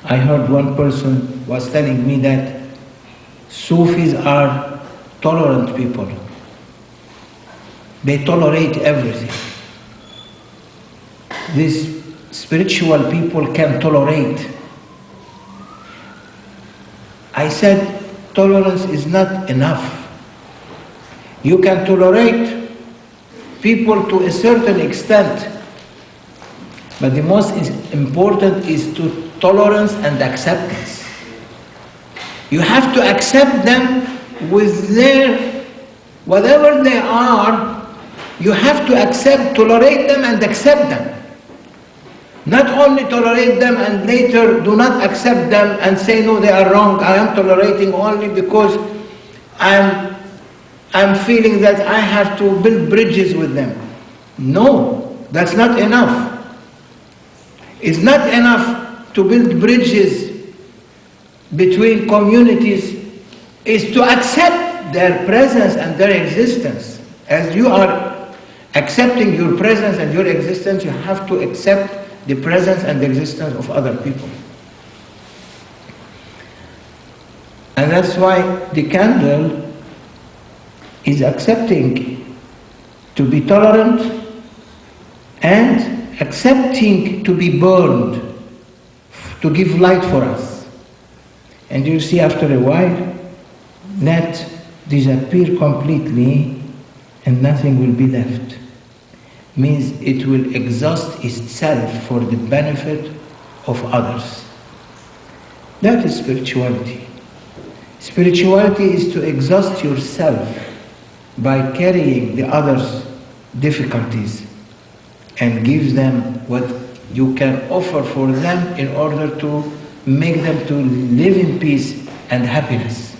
I heard one person was telling me that Sufis are tolerant people. They tolerate everything. These spiritual people can tolerate. I said, tolerance is not enough. You can tolerate people to a certain extent, but the most important is to tolerance and acceptance. You have to accept them with their, whatever they are, you have to accept, tolerate them and accept them. Not only tolerate them and later do not accept them and say, no, they are wrong, I am tolerating only because I'm feeling that I have to build bridges with them. No, that's not enough. It's not enough to build bridges between communities. Is to accept their presence and their existence. As you are accepting your presence and your existence, you have to accept the presence and the existence of other people. And that's why the candle is accepting to be tolerant and accepting to be burned, to give light for us. And you'll see after a while that disappear completely and nothing will be left. Means it will exhaust itself for the benefit of others. That is spirituality. Spirituality is to exhaust yourself by carrying the others' difficulties and give them what you can offer for them in order to make them to live in peace and happiness.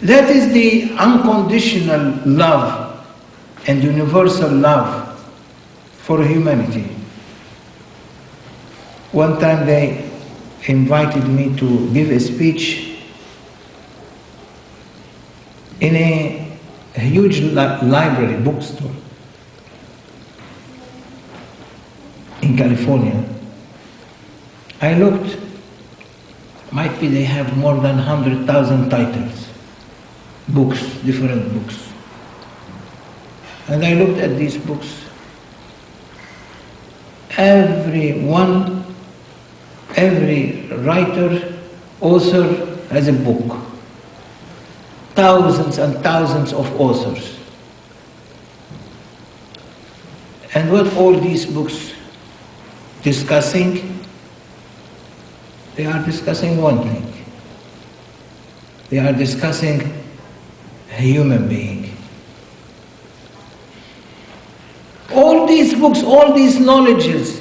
That is the unconditional love and universal love for humanity. One time they invited me to give a speech in a huge library, bookstore in California. I looked, might be they have more than 100,000 titles, books, different books. And I looked at these books. Every writer, author has a book. Thousands and thousands of authors. And what all these books discussing? They are discussing one thing. They are discussing a human being. All these books, all these knowledges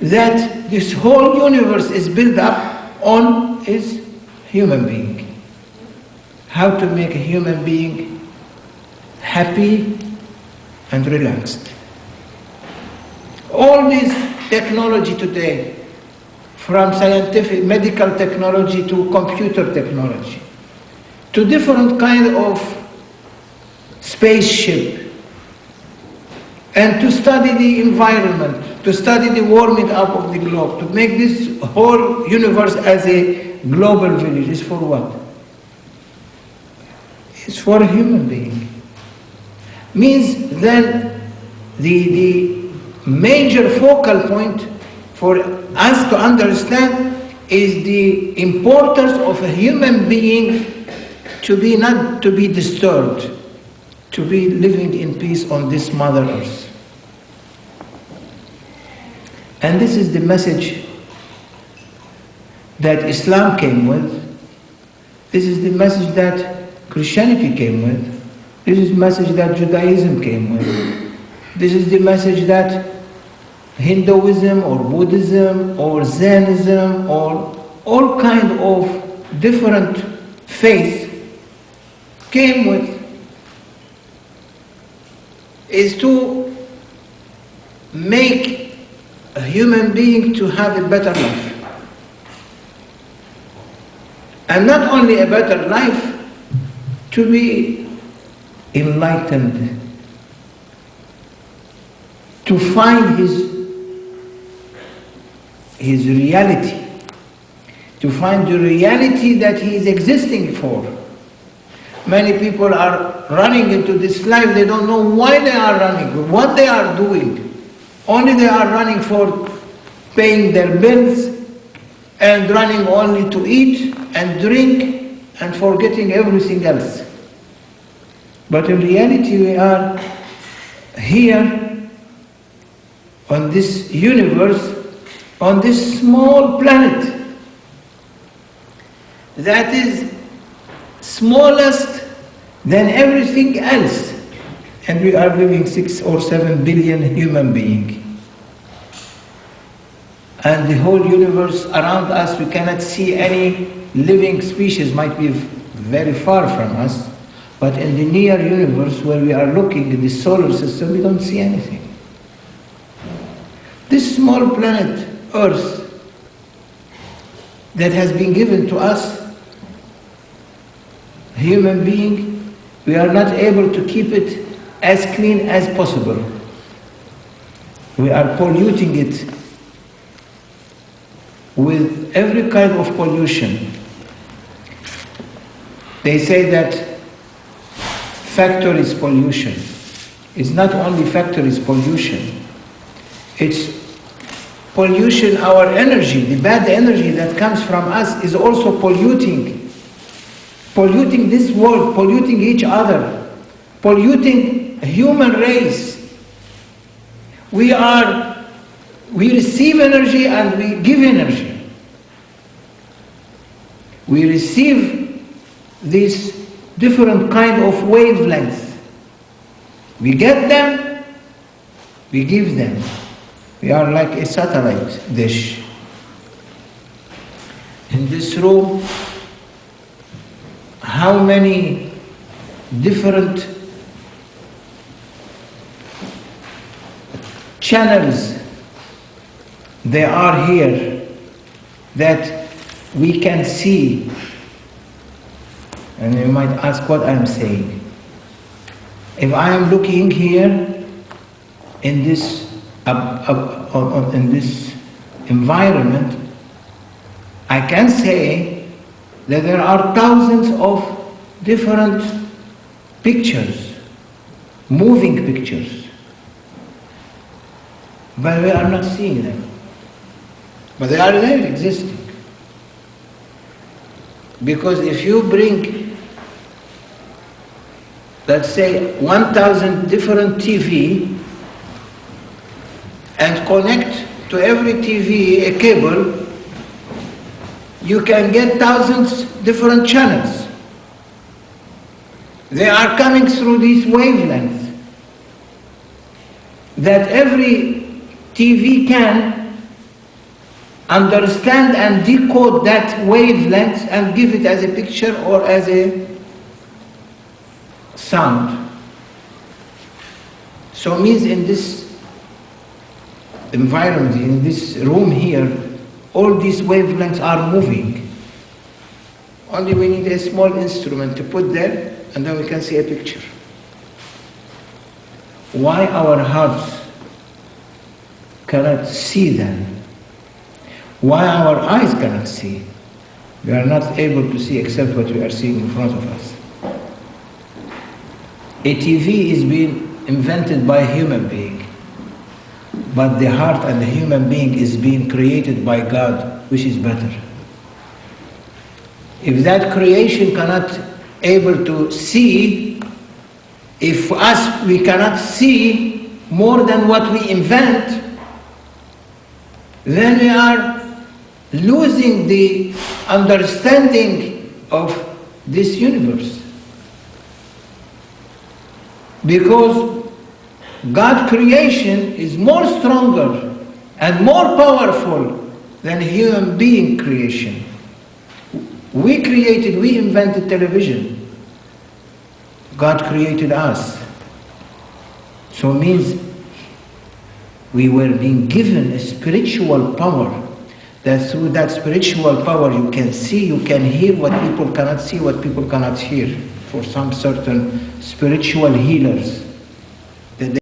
that this whole universe is built up on is human being. How to make a human being happy and relaxed. All this technology today, from scientific, medical technology to computer technology, to different kind of spaceship, and to study the environment, to study the warming up of the globe, to make this whole universe as a global village, is for what? It's for a human being. Means then the major focal point for us to understand is the importance of a human being to be not to be disturbed, to be living in peace on this Mother Earth. And this is the message that Islam came with. This is the message that Christianity came with. This is the message that Judaism came with. This is the message that Hinduism or Buddhism or Zennism or all kind of different faiths came with, is to make a human being to have a better life. And not only a better life, to be enlightened, to find his his reality, to find the reality that he is existing for. Many people are running into this life, they don't know why they are running, what they are doing. Only they are running for paying their bills and running only to eat and drink and forgetting everything else. But in reality we are here on this universe, on this small planet that is smallest than everything else, and we are living 6 or 7 billion human beings. And the whole universe around us, we cannot see any living species, might be very far from us, but in the near universe where we are looking in the solar system, we don't see anything. This small planet, Earth, that has been given to us, human being, we are not able to keep it as clean as possible. We are polluting it with every kind of pollution. They say that factories pollution. It's not only factories pollution, it's pollution, our energy, the bad energy that comes from us is also polluting this world, polluting each other, polluting the human race. We receive energy and we give energy. We receive these different kind of wavelengths. We get them, we give them. We are like a satellite dish. In this room, how many different channels there are here that we can see. And you might ask what I'm saying. If I am looking here in this environment, I can say that there are thousands of different pictures, moving pictures, but we are not seeing them. But they are there, existing. Because if you bring, let's say, 1,000 different TV and connect to every TV a cable, you can get thousands different channels. They are coming through these wavelengths that every TV can understand and decode that wavelength and give it as a picture or as a sound. So it means in this environment, in this room here, all these wavelengths are moving. Only we need a small instrument to put there and then we can see a picture. Why our hearts cannot see them? Why our eyes cannot see? We are not able to see except what we are seeing in front of us. A TV is being invented by a human being, but the heart and the human being is being created by God, which is better. If that creation cannot able to see, if us we cannot see more than what we invent, then we are losing the understanding of this universe. Because God's creation is more stronger and more powerful than human being creation. We invented television. God created us. So it means we were being given a spiritual power, that through that spiritual power you can see, you can hear what people cannot see, what people cannot hear, for some certain spiritual healers.